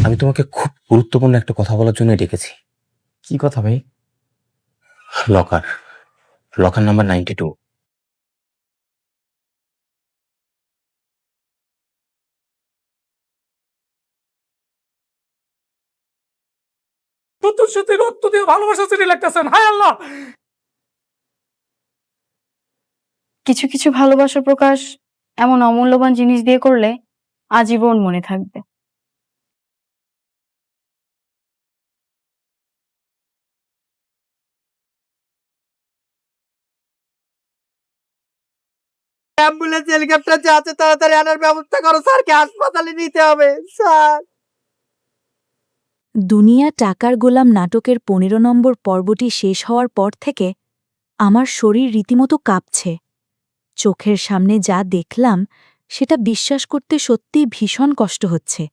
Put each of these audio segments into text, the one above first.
আমি তোমাকে খুব গুরুত্বপূর্ণ একটা কথা বলার জন্য ডেকেছি। কি কথা ভাই? Locker locker number 92। প্রত্যুষে রক্ত দিয়ে ভালোবাসা চিঠি লিখতেছেন, হায় আল্লাহ! কিছু কিছু ভালোবাসা প্রকাশ এমন অমূল্যবান জিনিস দিয়ে করলে আজীবন মনে থাকবে। অ্যাম্বুলেন্স হেলিকপ্টার যা আছে তাড়াতাড়ি আনার ব্যবস্থা করো স্যারকে হাসপাতালে নিতে হবে স্যার। দুনিয়া টাকার গোলাম নাটকের ১৫ নম্বর পর্বটি শেষ হওয়ার পর থেকে আমার শরীর রীতিমতো কাঁপছে। চোখের সামনে যা দেখলাম সেটা বিশ্বাস করতে সত্যিই ভীষণ কষ্ট হচ্ছে।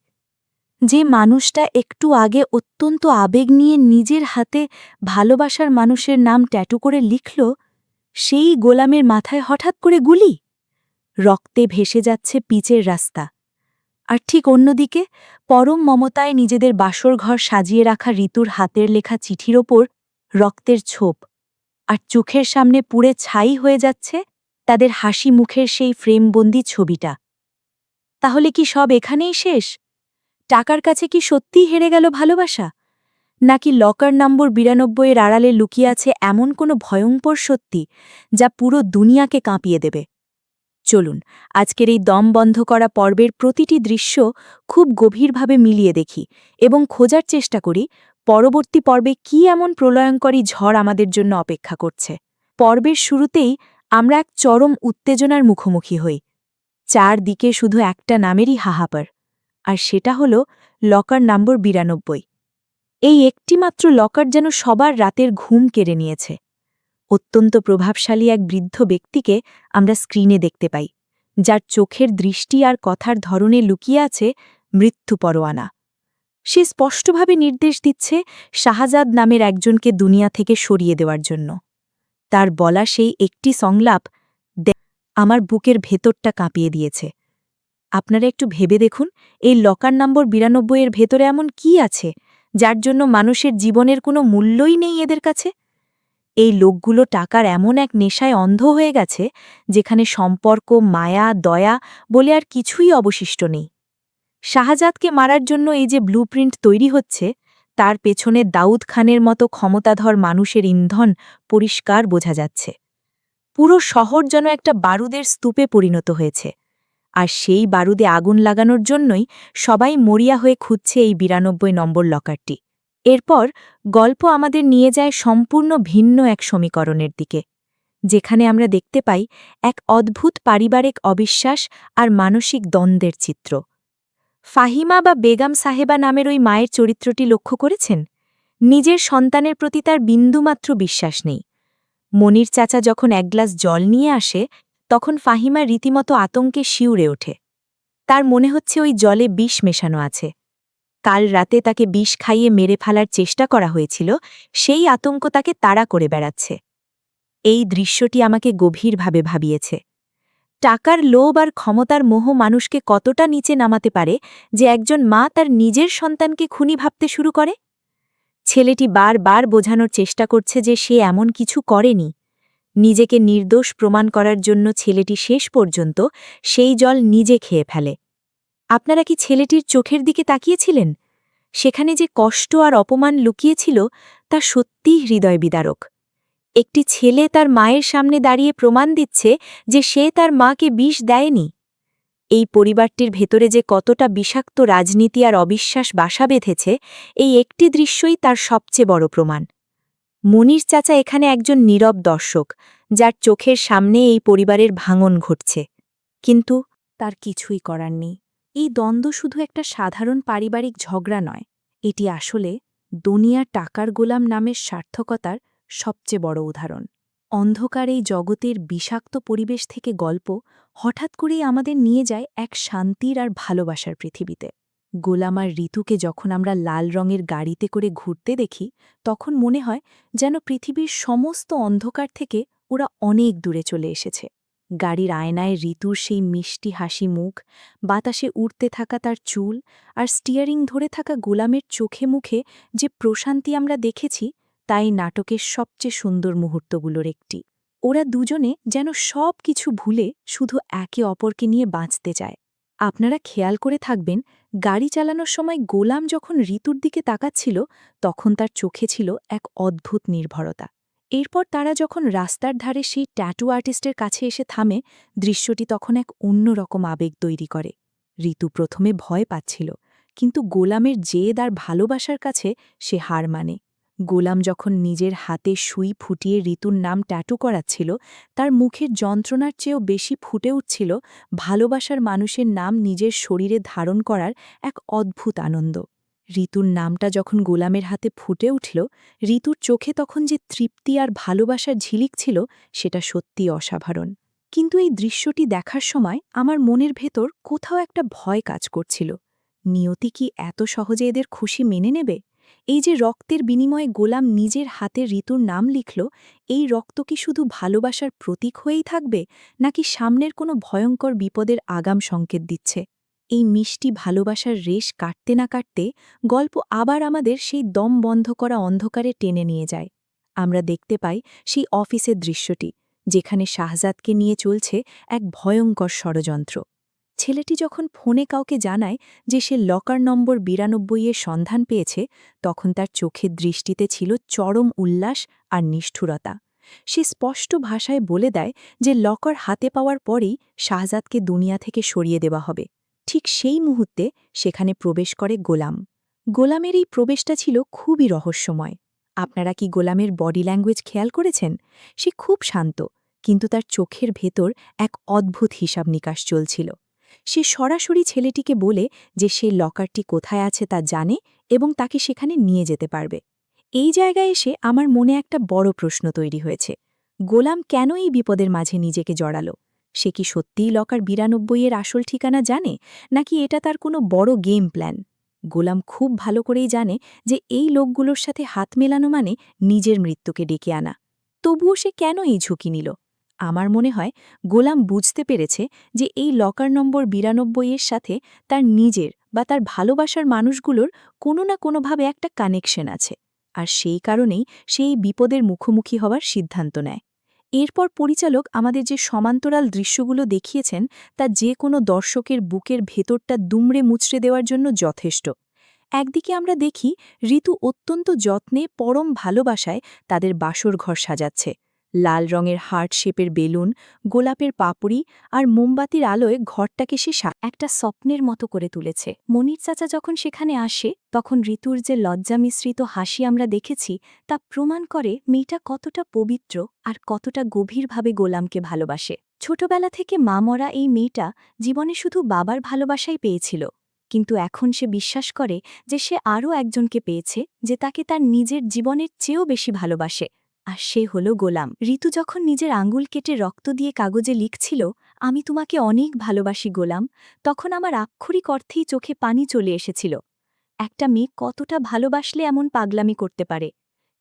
যে মানুষটা একটু আগে অত্যন্ত আবেগ নিয়ে নিজের হাতে ভালোবাসার মানুষের নাম ট্যাটু করে লিখল, সেই গোলামের মাথায় হঠাৎ করে গুলি। রক্তে ভেসে যাচ্ছে পিচের রাস্তা। আর ঠিক অন্যদিকে পরম মমতায় নিজেদের বাসরঘর সাজিয়ে রাখা ঋতুর হাতের লেখা চিঠির ওপর রক্তের ছোপ, আর চোখের সামনে পুড়ে ছাই হয়ে যাচ্ছে তাদের হাসি মুখের সেই ফ্রেমবন্দি ছবিটা। তাহলে কি সব এখানেই শেষ? টাকার কাছে কি সত্যিই হেরে গেল ভালোবাসা? নাকি লকার নম্বর ৯২ এর আড়ালে লুকিয়ে আছে এমন কোনো ভয়ঙ্কর সত্যি যা পুরো দুনিয়াকে কাঁপিয়ে দেবে? চলুন আজকের এই দম বন্ধ করা পর্বের প্রতিটি দৃশ্য খুব গভীরভাবে মিলিয়ে দেখি এবং খোঁজার চেষ্টা করি পরবর্তী পর্বে কি এমন প্রলয়ঙ্করী ঝড় আমাদের জন্য অপেক্ষা করছে। পর্বের শুরুতেই আমরা এক চরম উত্তেজনার মুখোমুখি হই। চারদিকে শুধু একটা নামেরই হাহাকার, আর সেটা হল লকার নম্বর ৯২। এই একটিমাত্র লকার যেন সবার রাতের ঘুম কেড়ে নিয়েছে। অত্যন্ত প্রভাবশালী এক বৃদ্ধ ব্যক্তিকে আমরা স্ক্রিনে দেখতে পাই, যার চোখের দৃষ্টি আর কথার ধরনে লুকিয়ে আছে মৃত্যু পরোয়ানা। সে স্পষ্টভাবে নির্দেশ দিচ্ছে শাহজাদ নামের একজনকে দুনিয়া থেকে সরিয়ে দেওয়ার জন্য। তার বলা সেই একটি সংলাপ আমার বুকের ভেতরটা কাঁপিয়ে দিয়েছে। আপনারা একটু ভেবে দেখুন, এই লকার নম্বর ৯২ এর ভেতরে এমন কি আছে যার জন্য মানুষের জীবনের কোনো মূল্যই নেই এদের কাছে? এই লোকগুলো টাকার এমন এক নেশায় অন্ধ হয়ে গেছে যেখানে সম্পর্ক, মায়া, দয়া বলে আর কিছুই অবশিষ্ট নেই। শাহজাদকে মারার জন্য এই যে ব্লুপ্রিন্ট তৈরি হচ্ছে, তার পেছনে দাউদ খানের মতো ক্ষমতাধর মানুষের ইন্ধন পরিষ্কার বোঝা যাচ্ছে। পুরো শহর যেন একটা বারুদের স্তূপে পরিণত হয়েছে, আর সেই বারুদে আগুন লাগানোর জন্যই সবাই মরিয়া হয়ে খুঁজছে এই ৯২ নম্বর লকারটি। এরপর গল্প আমাদের নিয়ে যায় সম্পূর্ণ ভিন্ন এক সমীকরণের দিকে, যেখানে আমরা দেখতে পাই এক অদ্ভুত পারিবারিক অবিশ্বাস আর মানসিক দ্বন্দ্বের চিত্র। ফাহিমা বা বেগম সাহেবা নামের ওই মায়ের চরিত্রটি লক্ষ্য করেছেন? নিজের সন্তানের প্রতি তার বিন্দুমাত্র বিশ্বাস নেই। মনির চাচা যখন এক গ্লাস জল নিয়ে আসে, তখন ফাহিমা রীতিমতো আতঙ্কে শিউরে ওঠে। তার মনে হচ্ছে ওই জলে বিষ মেশানো আছে। কাল রাতে তাকে বিষ খাইয়ে মেরে ফেলার চেষ্টা করা হয়েছিল, সেই আতঙ্ক তাকে তাড়া করে বেড়াচ্ছে। এই দৃশ্যটি আমাকে গভীরভাবে ভাবিয়েছে। টাকার লোভ আর ক্ষমতার মোহ মানুষকে কতটা নিচে নামাতে পারে যে একজন মা তার নিজের সন্তানকে খুনি ভাবতে শুরু করে। ছেলেটি বারবার বোঝানোর চেষ্টা করছে যে সে এমন কিছু করেনি। নিজেকে নির্দোষ প্রমাণ করার জন্য ছেলেটি শেষ পর্যন্ত সেই জল নিজে খেয়ে ফেলে। আপনারা কি ছেলেটির চোখের দিকে তাকিয়েছিলেন? সেখানে যে কষ্ট আর অপমান লুকিয়েছিল তা সত্যিই হৃদয় বিদারক। একটি ছেলে তার মায়ের সামনে দাঁড়িয়ে প্রমাণ দিচ্ছে যে সে তার মাকে বিষ দেয়নি। এই পরিবারটির ভেতরে যে কতটা বিষাক্ত রাজনীতি আর অবিশ্বাস বাসা বেঁধেছে, এই একটি দৃশ্যই তার সবচেয়ে বড় প্রমাণ। মনির চাচা এখানে একজন নীরব দর্শক, যার চোখের সামনে এই পরিবারের ভাঙন ঘটছে, কিন্তু তার কিছুই করার নেই। এই দ্বন্দ্ব শুধু একটা সাধারণ পারিবারিক ঝগড়া নয়, এটি আসলে দুনিয়া টাকার গোলাম নামের সার্থকতার সবচেয়ে বড় উদাহরণ। অন্ধকার এই জগতের বিষাক্ত পরিবেশ থেকে গল্প হঠাৎ করেই আমাদের নিয়ে যায় এক শান্তির আর ভালোবাসার পৃথিবীতে। গোলাম আর ঋতুকে যখন আমরা লাল রঙের গাড়িতে করে ঘুরতে দেখি, তখন মনে হয় যেন পৃথিবীর সমস্ত অন্ধকার থেকে ওরা অনেক দূরে চলে এসেছে। গাড়ির আয়নায় ঋতুর সেই মিষ্টি হাসি মুখ, বাতাসে উড়তে থাকা তার চুল আর স্টিয়ারিং ধরে থাকা গোলামের চোখে মুখে যে প্রশান্তি আমরা দেখেছি, তাই নাটকের সবচেয়ে সুন্দর মুহূর্তগুলোর একটি। ওরা দুজনে যেন সব কিছু ভুলে শুধু একে অপরকে নিয়ে বাঁচতে চায়। আপনারা খেয়াল করে থাকবেন, গাড়ি চালানোর সময় গোলাম যখন ঋতুর দিকে তাকাচ্ছিল, তখন তার চোখে ছিল এক অদ্ভুত নির্ভরতা। এরপর তারা যখন রাস্তার ধারে সেই ট্যাটু আর্টিস্টের কাছে এসে থামে, দৃশ্যটি তখন এক অন্যরকম আবেগ তৈরি করে। ঋতু প্রথমে ভয় পাচ্ছিল, কিন্তু গোলামের জেদ আর ভালোবাসার কাছে সে হার মানে। গোলাম যখন নিজের হাতে সুই ফুটিয়ে ঋতুর নাম ট্যাটু করাচ্ছিল, তার মুখের যন্ত্রণার চেয়েও বেশি ফুটে উঠছিল ভালোবাসার মানুষের নাম নিজের শরীরে ধারণ করার এক অদ্ভুত আনন্দ। ঋতুর নামটা যখন গোলামের হাতে ফুটে উঠল, ঋতুর চোখে তখন যে তৃপ্তি আর ভালোবাসার ঝিলিক ছিল, সেটা সত্যিই অসাধারণ। কিন্তু এই দৃশ্যটি দেখার সময় আমার মনের ভেতর কোথাও একটা ভয় কাজ করছিল। নিয়তি কি এত সহজে এদের খুশি মেনে নেবে? এই যে রক্তের বিনিময়ে গোলাম নিজের হাতে ঋতুর নাম লিখল, এই রক্ত কি শুধু ভালোবাসার প্রতীক হয়েই থাকবে, নাকি সামনের কোনো ভয়ঙ্কর বিপদের আগাম সংকেত দিচ্ছে? এই মিষ্টি ভালোবাসার রেশ কাটতে না কাটতে গল্প আবার আমাদের সেই দম বন্ধ করা অন্ধকারে টেনে নিয়ে যায়। আমরা দেখতে পাই সেই অফিসের দৃশ্যটি, যেখানে শাহজাদকে নিয়ে চলছে এক ভয়ঙ্কর ষড়যন্ত্র। ছেলেটি যখন ফোনে কাউকে জানায় যে সে লকার নম্বর 92-এর সন্ধান পেয়েছে, তখন তার চোখের দৃষ্টিতে ছিল চরম উল্লাস আর নিষ্ঠুরতা। সে স্পষ্ট ভাষায় বলে দেয় যে লকার হাতে পাওয়ার পরেই শাহজাদকে দুনিয়া থেকে সরিয়ে দেওয়া হবে। ঠিক সেই মুহূর্তে সেখানে প্রবেশ করে গোলাম। গোলামের এই প্রবেশটা ছিল খুবই রহস্যময়। আপনারা কি গোলামের বডি ল্যাঙ্গুয়েজ খেয়াল করেছেন? সে খুব শান্ত, কিন্তু তার চোখের ভেতর এক অদ্ভুত হিসাব নিকাশ চলছিল। সে সরাসরি ছেলেটিকে বলে যে সে লকারটি কোথায় আছে তা জানে এবং তাকে সেখানে নিয়ে যেতে পারবে। এই জায়গায় এসে আমার মনে একটা বড় প্রশ্ন তৈরি হয়েছে। গোলাম কেন এই বিপদের মাঝে নিজেকে জড়ালো? সে কি সত্যিই লকার 92-এর আসল ঠিকানা জানে, নাকি এটা তার কোনো বড় গেম প্ল্যান? গোলাম খুব ভালো করেই জানে যে এই লোকগুলোর সাথে হাত মেলানো মানে নিজের মৃত্যুকে ডেকে আনা। তবুও সে কেন এই ঝুঁকি নিল? আমার মনে হয় গোলাম বুঝতে পেরেছে যে এই লকার নম্বর 92-এর সাথে তার নিজের বা তার ভালোবাসার মানুষগুলোর কোনো না কোনোভাবে একটা কানেকশন আছে, আর সেই কারণেই সে এই বিপদের মুখোমুখি হওয়ার সিদ্ধান্ত নেয়। এরপর পরিচালক আমাদের যে সমান্তরাল দৃশ্যগুলো দেখিয়েছেন, তা যে কোনো দর্শকের বুকের ভেতরটা দুমড়ে মুচড়ে দেওয়ার জন্য যথেষ্ট। একদিকে আমরা দেখি ঋতু অত্যন্ত যত্নে পরম ভালোবাসায় তাদের বাসর ঘর সাজাচ্ছে। লাল রঙের হার্ট শেপের বেলুন, গোলাপের পাপড়ি আর মোমবাতির আলোয় ঘরটাকে সে একটা স্বপ্নের মতো করে তুলেছে। মনির চাচা যখন সেখানে আসে, তখন ঋতুর যে লজ্জা মিশ্রিত হাসি আমরা দেখেছি, তা প্রমাণ করে মেয়েটা কতটা পবিত্র আর কতটা গভীরভাবে গোলামকে ভালোবাসে। ছোটবেলা থেকে মা মরা এই মেয়েটা জীবনে শুধু বাবার ভালোবাসাই পেয়েছিল, কিন্তু এখন সে বিশ্বাস করে যে সে আরও একজনকে পেয়েছে যে তাকে তার নিজের জীবনের চেয়েও বেশি ভালোবাসে, আর সে হল গোলাম। ঋতু যখন নিজের আঙ্গুল কেটে রক্ত দিয়ে কাগজে লিখছিল, আমি তোমাকে অনেক ভালোবাসি গোলাম, তখন আমার আক্ষরিক অর্থেই চোখে পানি চলে এসেছিল। একটা মেয়ে কতটা ভালোবাসলে এমন পাগলামি করতে পারে?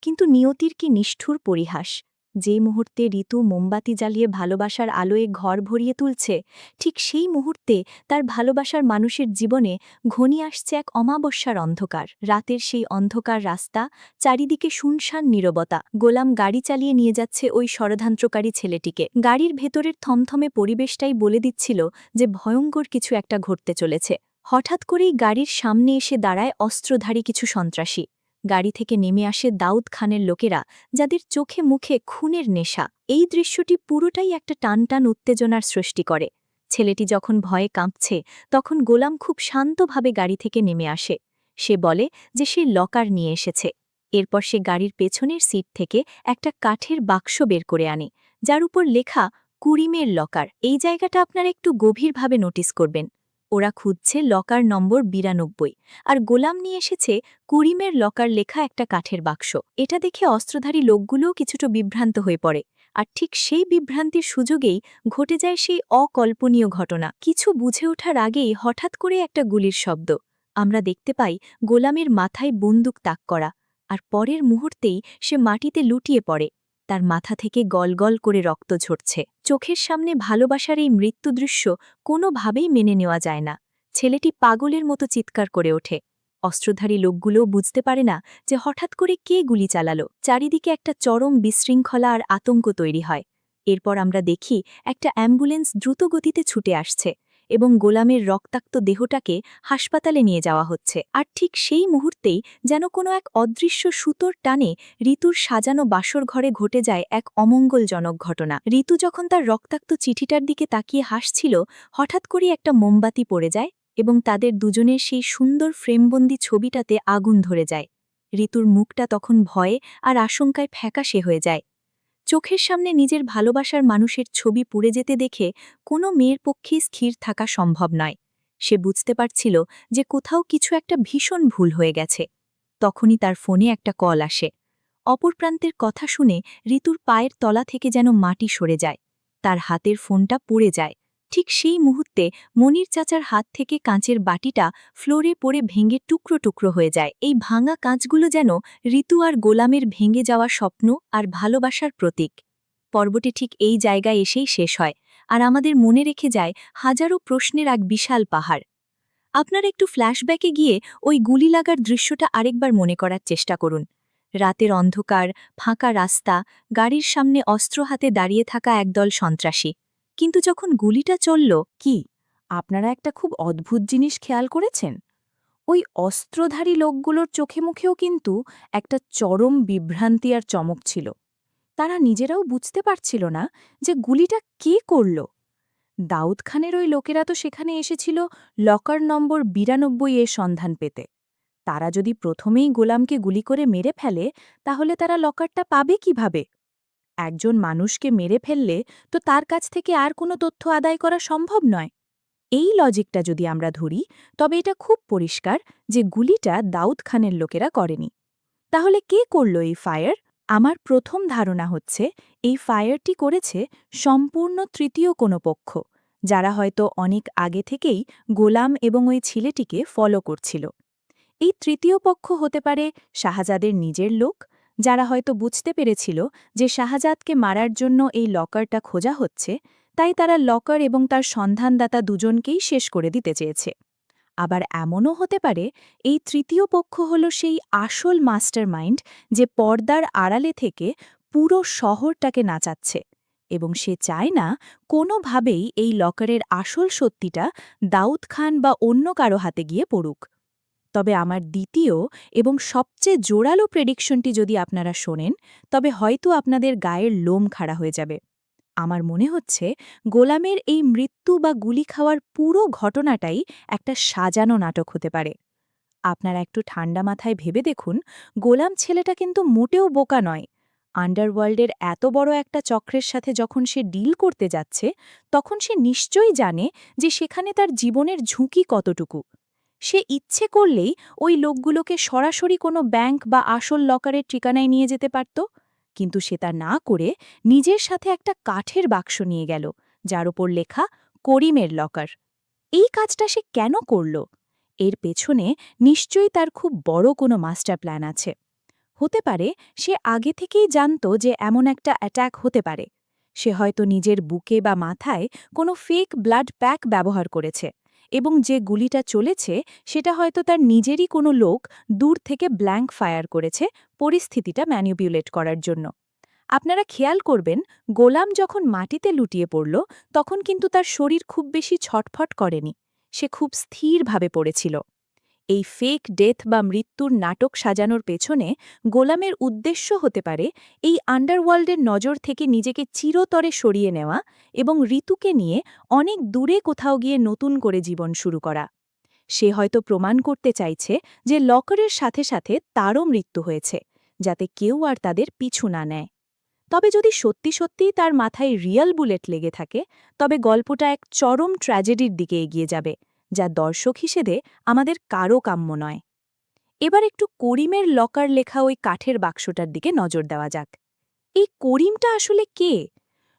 কিন্তু নিয়তির কি নিষ্ঠুর পরিহাস! যে মুহূর্তে ঋতু মোমবাতি জ্বালিয়ে ভালোবাসার আলোয় ঘর ভরিয়ে তুলছে, ঠিক সেই মুহূর্তে তার ভালোবাসার মানুষের জীবনে ঘনিয়ে আসছে এক অমাবস্যার অন্ধকার। রাতের সেই অন্ধকার রাস্তা, চারিদিকে শুনশান নীরবতা। গোলাম গাড়ি চালিয়ে নিয়ে যাচ্ছে ওই ষড়যন্ত্রকারী ছেলেটিকে। গাড়ির ভেতরের থমথমে পরিবেশটাই বলে দিচ্ছিল যে ভয়ঙ্কর কিছু একটা ঘটতে চলেছে। হঠাৎ করেই গাড়ির সামনে এসে দাঁড়ায় অস্ত্রধারী কিছু সন্ত্রাসী। গাড়ি থেকে নেমে আসে দাউদ খানের লোকেরা, যাদের চোখে মুখে খুনের নেশা। এই দৃশ্যটি পুরোটাই একটা টানটান উত্তেজনার সৃষ্টি করে। ছেলেটি যখন ভয়ে কাঁপছে, তখন গোলাম খুব শান্তভাবে গাড়ি থেকে নেমে আসে। সে বলে যে সে লকার নিয়ে এসেছে। এরপর সে গাড়ির পেছনের সিট থেকে একটা কাঠের বাক্স বের করে আনে, যার উপর লেখা কুরিমের লকার। এই জায়গাটা আপনারা একটু গভীরভাবে নোটিস করবেন। ওরা খুঁজছে লকার নম্বর 92, আর গোলাম নিয়ে এসেছে কুরিমের লকার লেখা একটা কাঠের বাক্স। এটা দেখে অস্ত্রধারী লোকগুলোও কিছুটা বিভ্রান্ত হয়ে পড়ে, আর ঠিক সেই বিভ্রান্তির সুযোগেই ঘটে যায় সেই অকল্পনীয় ঘটনা। কিছু বুঝে ওঠার আগেই হঠাৎ করে একটা গুলির শব্দ। আমরা দেখতে পাই গোলামের মাথায় বন্দুক তাক করা, আর পরের মুহূর্তেই সে মাটিতে লুটিয়ে পড়ে। তার মাথা থেকে গলগল করে রক্ত ঝরছে। চোখের সামনে ভালোবাসার এই মৃত্যু দৃশ্য কোনোভাবেই মেনে নেওয়া যায় না। ছেলেটি পাগলের মতো চিৎকার করে ওঠে। অস্ত্রধারী লোকগুলোও বুঝতে পারে না যে হঠাৎ করে কে গুলি চালালো। চারিদিকে একটা চরম বিশৃঙ্খলা আর আতঙ্ক তৈরি হয়। এরপর আমরা দেখি একটা অ্যাম্বুলেন্স দ্রুত গতিতে ছুটে আসছে এবং গোলামের রক্তাক্ত দেহটাকে হাসপাতালে নিয়ে যাওয়া হচ্ছে। আর ঠিক সেই মুহূর্তেই যেন কোনো এক অদৃশ্য সুতোর টানে ঋতুর সাজানো বাসর ঘরে ঘটে যায় এক অমঙ্গলজনক ঘটনা। ঋতু যখন তার রক্তাক্ত চিঠিটার দিকে তাকিয়ে হাসছিল, হঠাৎ করে একটা মোমবাতি পড়ে যায় এবং তাদের দুজনের সেই সুন্দর ফ্রেমবন্দি ছবিটাতে আগুন ধরে যায়। ঋতুর মুখটা তখন ভয়ে আর আশঙ্কায় ফ্যাকাশে হয়ে যায়। চোখের সামনে নিজের ভালোবাসার মানুষের ছবি পুড়ে যেতে দেখে কোনো মেয়ের পক্ষেই স্থির থাকা সম্ভব নয়। সে বুঝতে পারছিল যে কোথাও কিছু একটা ভীষণ ভুল হয়ে গেছে। তখনই তার ফোনে একটা কল আসে। অপর প্রান্তের কথা শুনে ঋতুর পায়ের তলা থেকে যেন মাটি সরে যায়। তার হাতের ফোনটা পড়ে যায়। ঠিক সেই মুহূর্তে মনির চাচার হাত থেকে কাঁচের বাটিটা ফ্লোরে পড়ে ভেঙে টুকরো টুকরো হয়ে যায়। এই ভাঙা কাঁচগুলো যেন ঋতু আর গোলামের ভেঙে যাওয়া স্বপ্ন আর ভালোবাসার প্রতীক। পর্বটি ঠিক এই জায়গায় এসেই শেষ হয়, আর আমাদের মনে রেখে যায় হাজারো প্রশ্নের এক বিশাল পাহাড়। আপনারা একটু ফ্ল্যাশব্যাকে গিয়ে ওই গুলি লাগার দৃশ্যটা আরেকবার মনে করার চেষ্টা করুন। রাতের অন্ধকার, ফাঁকা রাস্তা, গাড়ির সামনে অস্ত্র হাতে দাঁড়িয়ে থাকা একদল সন্ত্রাসী। কিন্তু যখন গুলিটা চলল, কি আপনারা একটা খুব অদ্ভুত জিনিস খেয়াল করেছেন? ওই অস্ত্রধারী লোকগুলোর চোখে মুখেও কিন্তু একটা চরম বিভ্রান্তি আর চমক ছিল। তারা নিজেরাও বুঝতে পারছিল না যে গুলিটা কে করল। দাউদ খানের ওই লোকেরা তো সেখানে এসেছিল লকার নম্বর 92 সন্ধান পেতে। তারা যদি প্রথমেই গোলামকে গুলি করে মেরে ফেলে, তাহলে তারা লকারটা পাবে কিভাবে? একজন মানুষকে মেরে ফেললে তো তার কাছ থেকে আর কোনো তথ্য আদায় করা সম্ভব নয়। এই লজিকটা যদি আমরা ধরি, তবে এটা খুব পরিষ্কার যে গুলিটা দাউদ খানের লোকেরা করেনি। তাহলে কে করল এই ফায়ার? আমার প্রথম ধারণা হচ্ছে এই ফায়ারটি করেছে সম্পূর্ণ তৃতীয় কোনো পক্ষ, যারা হয়তো অনেক আগে থেকেই গোলাম এবং ওই ছেলেটিকে ফলো করছিল। এই তৃতীয় পক্ষ হতে পারে শাহজাদের নিজের লোক, যারা হয়তো বুঝতে পেরেছিল যে শাহজাদকে মারার জন্য এই লকারটা খোঁজা হচ্ছে, তাই তারা লকার এবং তার সন্ধানদাতা দুজনকেই শেষ করে দিতে চেয়েছে। আবার এমনও হতে পারে এই তৃতীয় পক্ষ হল সেই আসল মাস্টারমাইন্ড, যে পর্দার আড়ালে থেকে পুরো শহরটাকে নাচাচ্ছে, এবং সে চায় না কোনোভাবেই এই লকারের আসল সত্যিটা দাউদ খান বা অন্য কারো হাতে গিয়ে পড়ুক। তবে আমার দ্বিতীয় এবং সবচেয়ে জোরালো প্রেডিকশনটি যদি আপনারা শোনেন, তবে হয়তো আপনাদের গায়ের লোম খাড়া হয়ে যাবে। আমার মনে হচ্ছে গোলামের এই মৃত্যু বা গুলি খাওয়ার পুরো ঘটনাটাই একটা সাজানো নাটক হতে পারে। আপনারা একটু ঠান্ডা মাথায় ভেবে দেখুন, গোলাম ছেলেটা কিন্তু মোটেও বোকা নয়। আন্ডারওয়ার্ল্ডের এত বড় একটা চক্রের সাথে যখন সে ডিল করতে যাচ্ছে, তখন সে নিশ্চয়ই জানে যে সেখানে তার জীবনের ঝুঁকি কতটুকু। সে ইচ্ছে করলেই ওই লোকগুলোকে সরাসরি কোনো ব্যাংক বা আসল লকারের ঠিকানায় নিয়ে যেতে পারত, কিন্তু সে তা না করে নিজের সাথে একটা কাঠের বাক্স নিয়ে গেল, যার ওপর লেখা করিমের লকার। এই কাজটা সে কেন করল? এর পেছনে নিশ্চয়ই তার খুব বড় কোনো মাস্টার প্ল্যান আছে। হতে পারে সে আগে থেকেই জানত যে এমন একটা অ্যাটাক হতে পারে। সে হয়তো নিজের বুকে বা মাথায় কোনো ফেক ব্লাড প্যাক ব্যবহার করেছে, এবং যে গুলিটা চলেছে সেটা হয়তো তার নিজেরই কোনো লোক দূর থেকে ব্ল্যাঙ্ক ফায়ার করেছে পরিস্থিতিটা ম্যানিপুলেট করার জন্য। আপনারা খেয়াল করবেন, গোলাম যখন মাটিতে লুটিয়ে পড়ল, তখন কিন্তু তার শরীর খুব বেশি ছটফট করেনি। সে খুব স্থিরভাবে পড়েছিল। এই ফেক ডেথ বা মৃত্যুর নাটক সাজানোর পেছনে গোলামের উদ্দেশ্য হতে পারে এই আন্ডারওয়ার্ল্ডের নজর থেকে নিজেকে চিরতরে সরিয়ে নেওয়া এবং ঋতুকে নিয়ে অনেক দূরে কোথাও গিয়ে নতুন করে জীবন শুরু করা। সে হয়তো প্রমাণ করতে চাইছে যে লকারের সাথে সাথে তারও মৃত্যু হয়েছে, যাতে কেউ আর তাদের পিছু না নেয়। তবে যদি সত্যি সত্যিই তার মাথায় রিয়াল বুলেট লেগে থাকে, তবে গল্পটা এক চরম ট্র্যাজেডির দিকে এগিয়ে যাবে, যা দর্শক হিসেবে আমাদের কারও কাম্য নয়। এবার একটু করিমের লকার লেখা ওই কাঠের বাক্সটার দিকে নজর দেওয়া যাক। এই করিমটা আসলে কে?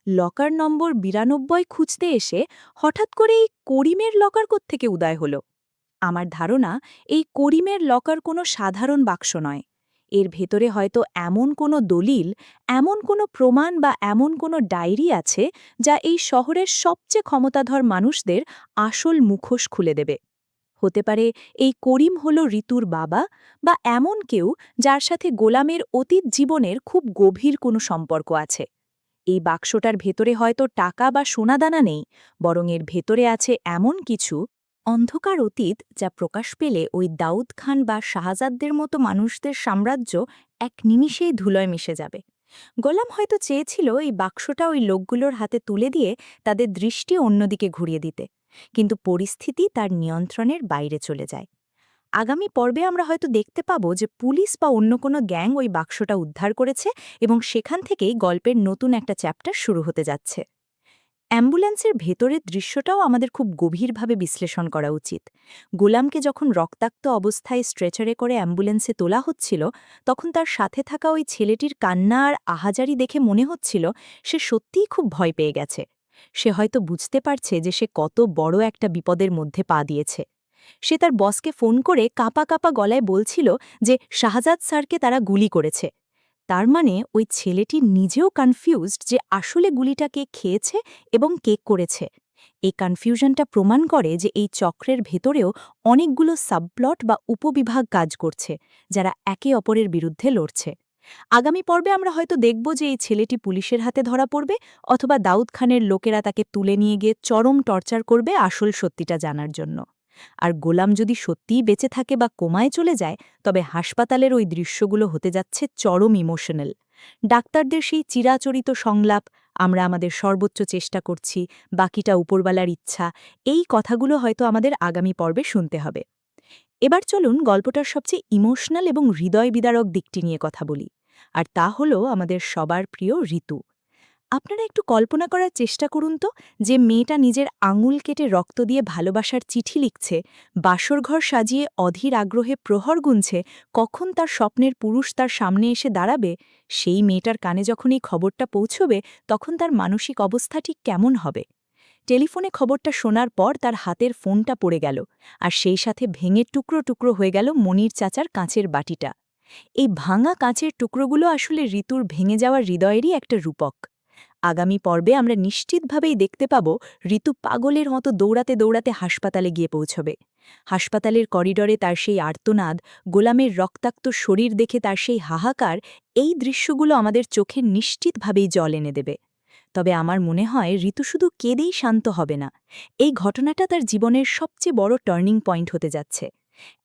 লকার নম্বর 92 খুঁজতে এসে হঠাৎ করে এই করিমের লকার কোত্থেকে উদয় হল? আমার ধারণা এই করিমের লকার কোনো সাধারণ বাক্স নয়। এর ভেতরে হয়তো এমন কোনো দলিল, এমন কোনো প্রমাণ বা এমন কোনো ডায়েরি আছে যা এই শহরের সবচেয়ে ক্ষমতাধর মানুষদের আসল মুখোশ খুলে দেবে। হতে পারে এই করিম হল ঋতুর বাবা, বা এমন কেউ যার সাথে গোলামের অতীত জীবনের খুব গভীর কোনো সম্পর্ক আছে। এই বাক্সটার ভেতরে হয়তো টাকা বা সোনাদানা নেই, বরং এর ভেতরে আছে এমন কিছু অন্ধকার অতীত যা প্রকাশ পেলে ওই দাউদ খান বা শাহজাদদের মতো মানুষদের সাম্রাজ্য এক নিমিষেই ধুলোয় মিশে যাবে। গোলাম হয়তো চেয়েছিল এই বাক্সটা ওই লোকগুলোর হাতে তুলে দিয়ে তাদের দৃষ্টি অন্যদিকে ঘুরিয়ে দিতে, কিন্তু পরিস্থিতি তার নিয়ন্ত্রণের বাইরে চলে যায়। আগামী পর্বে আমরা হয়তো দেখতে পাব যে পুলিশ বা অন্য কোনো গ্যাং ওই বাক্সটা উদ্ধার করেছে এবং সেখান থেকেই গল্পের নতুন একটা চ্যাপ্টার শুরু হতে যাচ্ছে। অ্যাম্বুলেন্সের ভেতরের দৃশ্যটাও আমাদের খুব গভীরভাবে বিশ্লেষণ করা উচিত। গোলামকে যখন রক্তাক্ত অবস্থায় স্ট্রেচারে করে অ্যাম্বুলেন্সে তোলা হচ্ছিল, তখন তার সাথে থাকা ওই ছেলেটির কান্না আর আহাজারি দেখে মনে হচ্ছিল সে সত্যিই খুব ভয় পেয়ে গেছে। সে হয়তো বুঝতে পারছে যে সে কত বড় একটা বিপদের মধ্যে পা দিয়েছে। সে তার বসকে ফোন করে কাঁপা কাঁপা গলায় বলছিল যে শাহজাদ স্যারকে তারা গুলি করেছে। তার মানে ওই ছেলেটি নিজেও কনফিউজড যে আসলে গুলিটা কে খেয়েছে এবং কে করেছে। এই কনফিউশনটা প্রমাণ করে যে এই চক্রের ভেতরেও অনেকগুলো সাবপ্লট বা উপবিভাগ কাজ করছে, যারা একে অপরের বিরুদ্ধে লড়ছে। আগামী পর্বে আমরা হয়তো দেখব যে এই ছেলেটি পুলিশের হাতে ধরা পড়বে, অথবা দাউদ খানের লোকেরা তাকে তুলে নিয়ে গিয়ে চরম টর্চার করবে আসল সত্যিটা জানার জন্য। আর গোলাম যদি সত্যিই বেঁচে থাকে বা কোমায় চলে যায়, তবে হাসপাতালের ওই দৃশ্যগুলো হতে যাচ্ছে চরম ইমোশনাল। ডাক্তারদের সেই চিরাচরিত সংলাপ, আমরা আমাদের সর্বোচ্চ চেষ্টা করছি, বাকিটা উপরওয়ালার ইচ্ছা, এই কথাগুলো হয়তো আমাদের আগামী পর্বে শুনতে হবে। এবার চলুন গল্পটার সবচেয়ে ইমোশনাল এবং হৃদয় বিদারক দিকটি নিয়ে কথা বলি, আর তা হলো আমাদের সবার প্রিয় ঋতু। আপনারা একটু কল্পনা করার চেষ্টা করুন তো, যে মেয়েটা নিজের আঙুল কেটে রক্ত দিয়ে ভালোবাসার চিঠি লিখছে, বাসরঘর সাজিয়ে অধীর আগ্রহে প্রহর গুনছে কখন তার স্বপ্নের পুরুষ তার সামনে এসে দাঁড়াবে। সেই মেয়েটার কানে যখন এই খবরটা পৌঁছবে, তখন তার মানসিক অবস্থা ঠিক কেমন হবে? টেলিফোনে খবরটা শোনার পর তার হাতের ফোনটা পড়ে গেল, আর সেই সাথে ভেঙে টুকরো টুকরো হয়ে গেল মনির চাচার কাঁচের বাটিটা। এই ভাঙা কাঁচের টুকরোগুলো আসলে ঋতুর ভেঙে যাওয়া হৃদয়েরই একটা রূপক। আগামী পর্বে আমরা নিশ্চিতভাবেই দেখতে পাব ঋতু পাগলের মতো দৌড়াতে দৌড়াতে হাসপাতালে গিয়ে পৌঁছবে। হাসপাতালের করিডরে তার সেই আর্তনাদ, গোলামের রক্তাক্ত শরীর দেখে তার সেই হাহাকার, এই দৃশ্যগুলো আমাদের চোখে নিশ্চিতভাবেই জল এনে দেবে। তবে আমার মনে হয় ঋতু শুধু কেঁদেই শান্ত হবে না। এই ঘটনাটা তার জীবনের সবচেয়ে বড় টার্নিং পয়েন্ট হতে যাচ্ছে।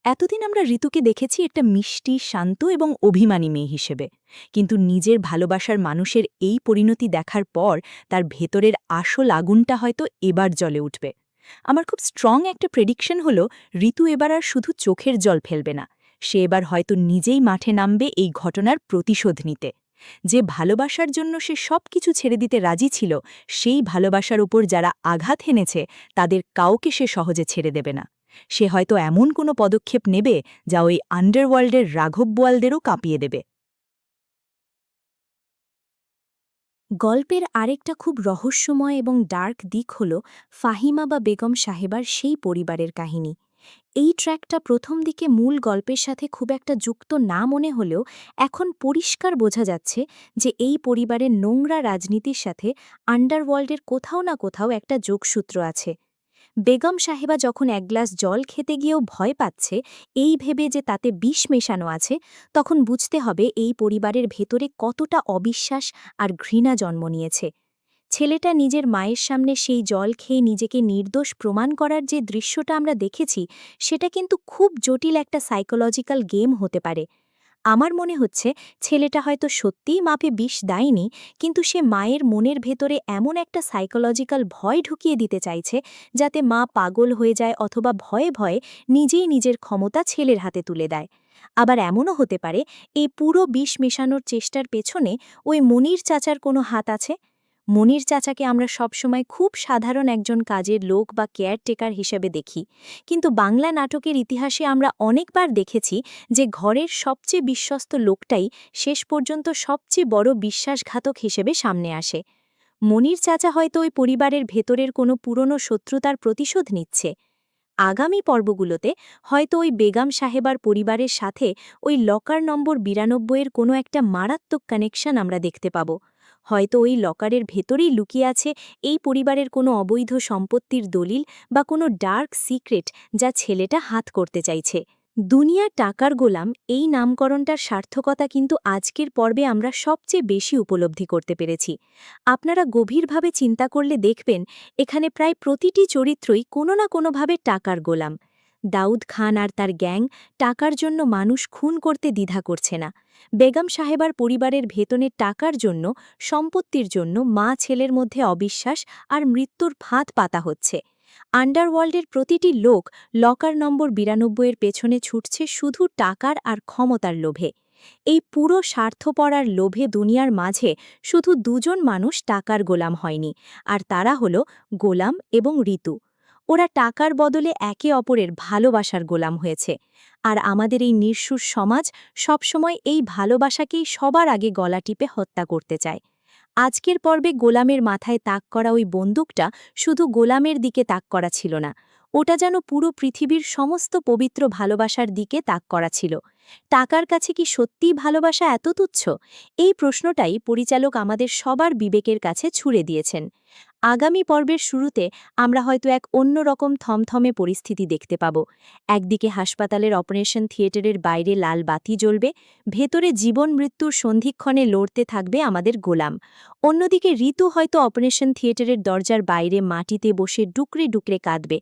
এতদিন আমরা ঋতুকে দেখেছি একটা মিষ্টি, শান্ত এবং অভিমানী মেয়ে হিসেবে, কিন্তু নিজের ভালোবাসার মানুষের এই পরিণতি দেখার পর তার ভেতরের আসল আগুনটা হয়তো এবার জ্বলে উঠবে। আমার খুব স্ট্রং একটা প্রেডিকশন হলো, ঋতু এবার আর শুধু চোখের জল ফেলবে না, সে এবার হয়তো নিজেই মাঠে নামবে এই ঘটনার প্রতিশোধ নিতে। যে ভালোবাসার জন্য সে সব কিছু ছেড়ে দিতে রাজি ছিল, সেই ভালোবাসার উপর যারা আঘাত হেনেছে তাদের কাউকে সে সহজে ছেড়ে দেবে না। সে হয়তো এমন কোনো পদক্ষেপ নেবে যা ওই আন্ডারওয়ার্ল্ডের রাঘব বোয়ালদেরও কাঁপিয়ে দেবে। গল্পের আরেকটা খুব রহস্যময় এবং ডার্ক দিক হল ফাহিমা বা বেগম সাহেবার সেই পরিবারের কাহিনী। এই ট্র্যাকটা প্রথম দিকে মূল গল্পের সাথে খুব একটা যুক্ত না মনে হলেও এখন পরিষ্কার বোঝা যাচ্ছে যে এই পরিবারের নোংরা রাজনীতির সাথে আন্ডারওয়ার্ল্ডের কোথাও না কোথাও একটা যোগসূত্র আছে। বেগম সাহেবা যখন এক গ্লাস জল খেতে গিয়েও ভয় পাচ্ছে এই ভেবে যে তাতে বিষ মেশানো আছে, তখন বুঝতে হবে এই পরিবারের ভেতরে কতটা অবিশ্বাস আর ঘৃণা জন্ম নিয়েছে। ছেলেটা নিজের মায়ের সামনে সেই জল খেয়ে নিজেকে নির্দোষ প্রমাণ করার যে দৃশ্যটা আমরা দেখেছি, সেটা কিন্তু খুব জটিল একটা সাইকোলজিক্যাল গেম হতে পারে। আমার মনে হচ্ছে ছেলেটা হয়তো সত্যিই মাপে বিষ দেয়নি, কিন্তু সে মায়ের মনের ভেতরে এমন একটা সাইকোলজিক্যাল ভয় ঢুকিয়ে দিতে চাইছে যাতে মা পাগল হয়ে যায় অথবা ভয়ে ভয়ে নিজেই নিজের ক্ষমতা ছেলের হাতে তুলে দেয়। আবার এমনও হতে পারে এই পুরো বিষ মেশানোর চেষ্টার পেছনে ওই মনির চাচার কোনো হাত আছে। মনির চাচাকে আমরা সবসময় খুব সাধারণ একজন কাজের লোক বা কেয়ারটেকার হিসেবে দেখি, কিন্তু বাংলা নাটকের ইতিহাসে আমরা অনেকবার দেখেছি যে ঘরের সবচেয়ে বিশ্বস্ত লোকটাই শেষ পর্যন্ত সবচেয়ে বড় বিশ্বাসঘাতক হিসেবে সামনে আসে। মনির চাচা হয়তো ওই পরিবারের ভেতরের কোনো পুরনো শত্রুতার প্রতিশোধ নিচ্ছে। আগামী পর্বগুলোতে হয়তো ওই বেগম সাহেবার পরিবারের সাথে ওই লকার নম্বর ৯২-এর কোনো একটা মারাত্মক কানেকশন আমরা দেখতে পাব। হয়তো ওই লকারের ভেতরেই লুকিয়ে আছে এই পরিবারের কোনো অবৈধ সম্পত্তির দলিল বা কোনো ডার্ক সিক্রেট যা ছেলেটা হাত করতে চাইছে। দুনিয়া টাকার গোলাম এই নামকরণটার সার্থকতা কিন্তু আজকের পর্বে আমরা সবচেয়ে বেশি উপলব্ধি করতে পেরেছি। আপনারা গভীরভাবে চিন্তা করলে দেখবেন এখানে প্রায় প্রতিটি চরিত্রই কোনো না কোনোভাবে টাকার গোলাম। দাউদ খান আর তার গ্যাং টাকার জন্য মানুষ খুন করতে দ্বিধা করছে না। বেগম সাহেবার পরিবারের ভেতনে টাকার জন্য, সম্পত্তির জন্য মা ছেলের মধ্যে অবিশ্বাস আর মৃত্যুর ফাঁদ পাতা হচ্ছে। আন্ডারওয়ার্ল্ডের প্রতিটি লোক লকার নম্বর ৯২-এর পেছনে ছুটছে শুধু টাকার আর ক্ষমতার লোভে। এই পুরো স্বার্থপরার লোভে দুনিয়ার মাঝে শুধু দুজন মানুষ টাকার গোলাম হয়নি, আর তারা হল গোলাম এবং ঋতু। ওরা টাকার বদলে একে অপরের ভালোবাসার গোলাম হয়েছে। আর আমাদের এই নিঃস্ব সমাজ সবসময় এই ভালোবাসাকেই সবার আগে গলা টিপে হত্যা করতে চায়। আজকের পর্বে গোলামের মাথায় তাক করা ওই বন্দুকটা শুধু গোলামের দিকে তাক করা ছিল না, ওটা যেন পুরো পৃথিবীর সমস্ত পবিত্র ভালোবাসার দিকে তাক করা ছিল। টাকার কাছে কি সত্যিই ভালোবাসা এত তুচ্ছ? এই প্রশ্নটাই পরিচালক আমাদের সবার বিবেকের কাছে ছুড়ে দিয়েছেন। আগামী পর্বের শুরুতে আমরা হয়তো এক অন্যরকম থমথমে পরিস্থিতি দেখতে পাব। একদিকে হাসপাতালের অপারেশন থিয়েটারের বাইরে লাল বাতি জ্বলবে, ভেতরে জীবন মৃত্যুর সন্ধিক্ষণে লড়তে থাকবে আমাদের গোলাম। অন্যদিকে ঋতু হয়তো অপারেশন থিয়েটারের দরজার বাইরে মাটিতে বসে ডুকরে ডুকরে কাঁদবে।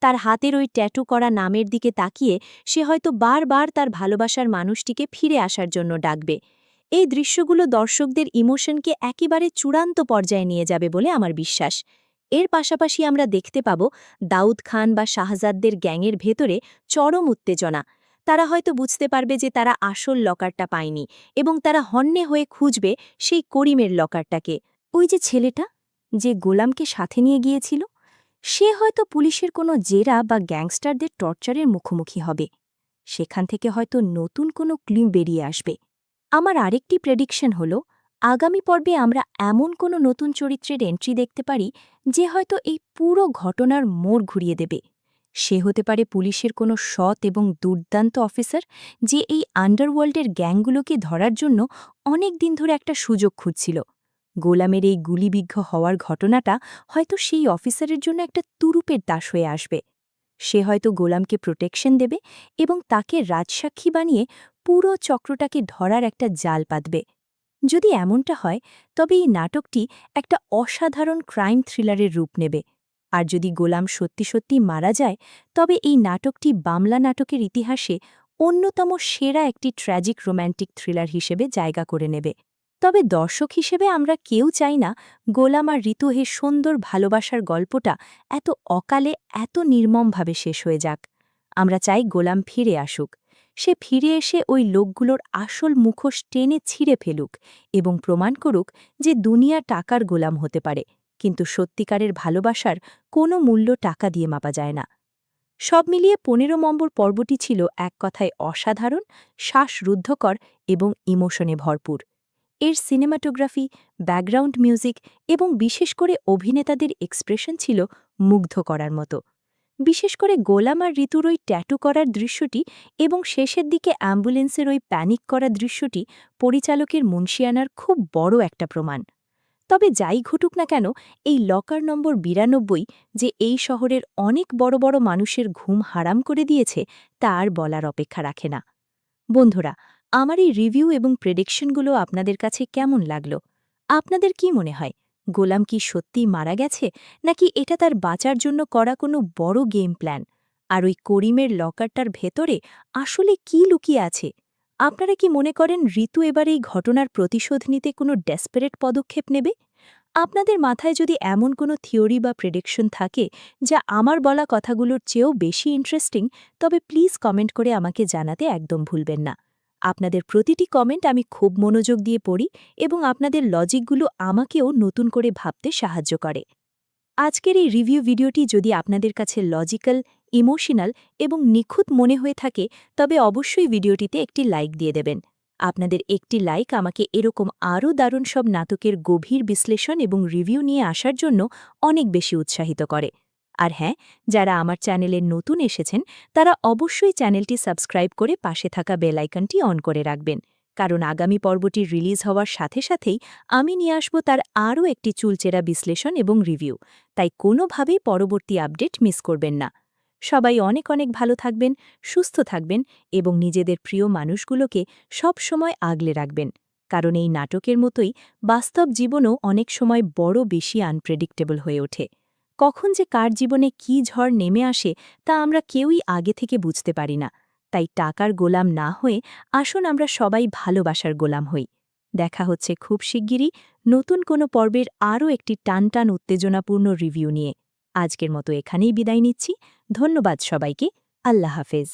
তার হাতের ওই ট্যাটু করা নামের দিকে তাকিয়ে সে হয়তো বারবার তার ভালোবাসার মানুষটিকে ফিরে আসার জন্য ডাকবে। এই দৃশ্যগুলো দর্শকদের ইমোশনকে একেবারে চূড়ান্ত পর্যায়ে নিয়ে যাবে বলে আমার বিশ্বাস। এর পাশাপাশি আমরা দেখতে পাব দাউদ খান বা শাহজাদদের গ্যাংয়ের ভেতরে চরম উত্তেজনা। তারা হয়তো বুঝতে পারবে যে তারা আসল লকারটা পায়নি এবং তারা হন্যে হয়ে খুঁজবে সেই করিমের লকারটাকে। ওই যে ছেলেটা যে গোলামকে সাথে নিয়ে গিয়েছিল, সে হয়তো পুলিশের কোনো জেরা বা গ্যাংস্টারদের টর্চারের মুখোমুখি হবে। সেখান থেকে হয়তো নতুন কোনো ক্লু বেরিয়ে আসবে। আমার আরেকটি প্রেডিকশন হল আগামী পর্বে আমরা এমন কোনো নতুন চরিত্রের এন্ট্রি দেখতে পারি যে হয়তো এই পুরো ঘটনার মোড় ঘুরিয়ে দেবে। সে হতে পারে পুলিশের কোনো সৎ এবং দুর্দান্ত অফিসার যে এই আন্ডারওয়ার্ল্ডের গ্যাংগুলোকে ধরার জন্য অনেক দিন ধরে একটা সুযোগ খুঁজছিল। গোলামের এই গুলিবিদ্ধ হওয়ার ঘটনাটা হয়তো সেই অফিসারের জন্য একটা তুরুপের দাস হয়ে আসবে। সে হয়তো গোলামকে প্রোটেকশন দেবে এবং তাকে রাজসাক্ষী বানিয়ে পুরো চক্রটাকে ধরার একটা জাল পাতবে। যদি এমনটা হয় তবে এই নাটকটি একটা অসাধারণ ক্রাইম থ্রিলারের রূপ নেবে। আর যদি গোলাম সত্যি সত্যি মারা যায় তবে এই নাটকটি বাংলা নাটকের ইতিহাসে অন্যতম সেরা একটি ট্র্যাজিক রোম্যান্টিক থ্রিলার হিসেবে জায়গা করে নেবে। তবে দর্শক হিসেবে আমরা কেউ চাই না গোলাম আর ঋতু হে সুন্দর ভালোবাসার গল্পটা এত অকালে এত নির্মমভাবে শেষ হয়ে যাক। আমরা চাই গোলাম ফিরে আসুক। সে ফিরে এসে ওই লোকগুলোর আসল মুখোশ টেনে ছিঁড়ে ফেলুক এবং প্রমাণ করুক যে দুনিয়া টাকার গোলাম হতে পারে, কিন্তু সত্যিকারের ভালোবাসার কোনো মূল্য টাকা দিয়ে মাপা যায় না। সব মিলিয়ে ১৫ নম্বর পর্বটি ছিল এক কথায় অসাধারণ, শ্বাসরুদ্ধকর এবং ইমোশনে ভরপুর। এর সিনেমাটোগ্রাফি, ব্যাকগ্রাউন্ড মিউজিক এবং বিশেষ করে অভিনেতাদের এক্সপ্রেশন ছিল মুগ্ধ করার মতো। বিশেষ করে গোলাম আর ঋতুর ওই ট্যাটু করার দৃশ্যটি এবং শেষের দিকে অ্যাম্বুলেন্সের ওই প্যানিক করা দৃশ্যটি পরিচালকের মুন্সিয়ানার খুব বড় একটা প্রমাণ। তবে যাই ঘটুক না কেন, এই লকার নম্বর ৯২ যে এই শহরের অনেক বড় বড় মানুষের ঘুম হারাম করে দিয়েছে তা আর বলার অপেক্ষা রাখে না। বন্ধুরা, আমার এই রিভিউ এবং প্রেডিকশনগুলো আপনাদের কাছে কেমন লাগলো? আপনাদের কি মনে হয়, গোলাম কি সত্যিই মারা গেছে, নাকি এটা তার বাঁচার জন্য করা কোনো বড় গেম প্ল্যান? আর ওই করিমের লকারটার ভেতরে আসলে কি লুকিয়ে আছে? আপনারা কি মনে করেন ঋতু এবার এই ঘটনার প্রতিশোধ নিতে কোনো ডেসপারেট পদক্ষেপ নেবে? আপনাদের মাথায় যদি এমন কোনো থিওরি বা প্রেডিকশন থাকে যা আমার বলা কথাগুলোর চেয়েও বেশি ইন্টারেস্টিং, তবে প্লিজ কমেন্ট করে আমাকে জানাতে একদম ভুলবেন না। আপনাদের প্রতিটি কমেন্ট আমি খুব মনোযোগ দিয়ে পড়ি এবং আপনাদের লজিকগুলো আমাকেও নতুন করে ভাবতে সাহায্য করে। আজকের এই রিভিউ ভিডিওটি যদি আপনাদের কাছে লজিক্যাল, ইমোশনাল এবং নিখুঁত মনে হয়ে থাকে তবে অবশ্যই ভিডিওটিতে একটি লাইক দিয়ে দেবেন। আপনাদের একটি লাইক আমাকে এরকম আরও দারুণ সব নাটকের গভীর বিশ্লেষণ এবং রিভিউ নিয়ে আসার জন্য অনেক বেশি উৎসাহিত করে। আর হ্যাঁ, যারা আমার চ্যানেলে নতুন এসেছেন তারা অবশ্যই চ্যানেলটি সাবস্ক্রাইব করে পাশে থাকা বেল আইকনটি অন করে রাখবেন, কারণ আগামী পর্বটি রিলিজ হওয়ার সাথে সাথেই আমি নিয়ে আসব তার আরও একটি চুলচেরা বিশ্লেষণ এবং রিভিউ, তাই কোনোভাবেই পরবর্তী আপডেট মিস করবেন না। সবাই অনেক অনেক ভালো থাকবেন, সুস্থ থাকবেন এবং নিজেদের প্রিয় মানুষগুলোকে সব সময় আগলে রাখবেন, কারণ এই নাটকের মতোই বাস্তব জীবনও অনেক সময় বড় বেশি আনপ্রেডিক্টেবল হয়ে ওঠে। কখন যে কার জীবনে কী ঝড় নেমে আসে তা আমরা কেউই আগে থেকে বুঝতে পারি না, তাই টাকার গোলাম না হয়ে আসুন আমরা সবাই ভালোবাসার গোলাম হই। দেখা হচ্ছে খুব শিগগিরই নতুন কোনো পর্বের আরও একটি টানটান উত্তেজনাপূর্ণ রিভিউ নিয়ে। আজকের মতো এখানেই বিদায় নিচ্ছি। ধন্যবাদ সবাইকে। আল্লাহ হাফেজ।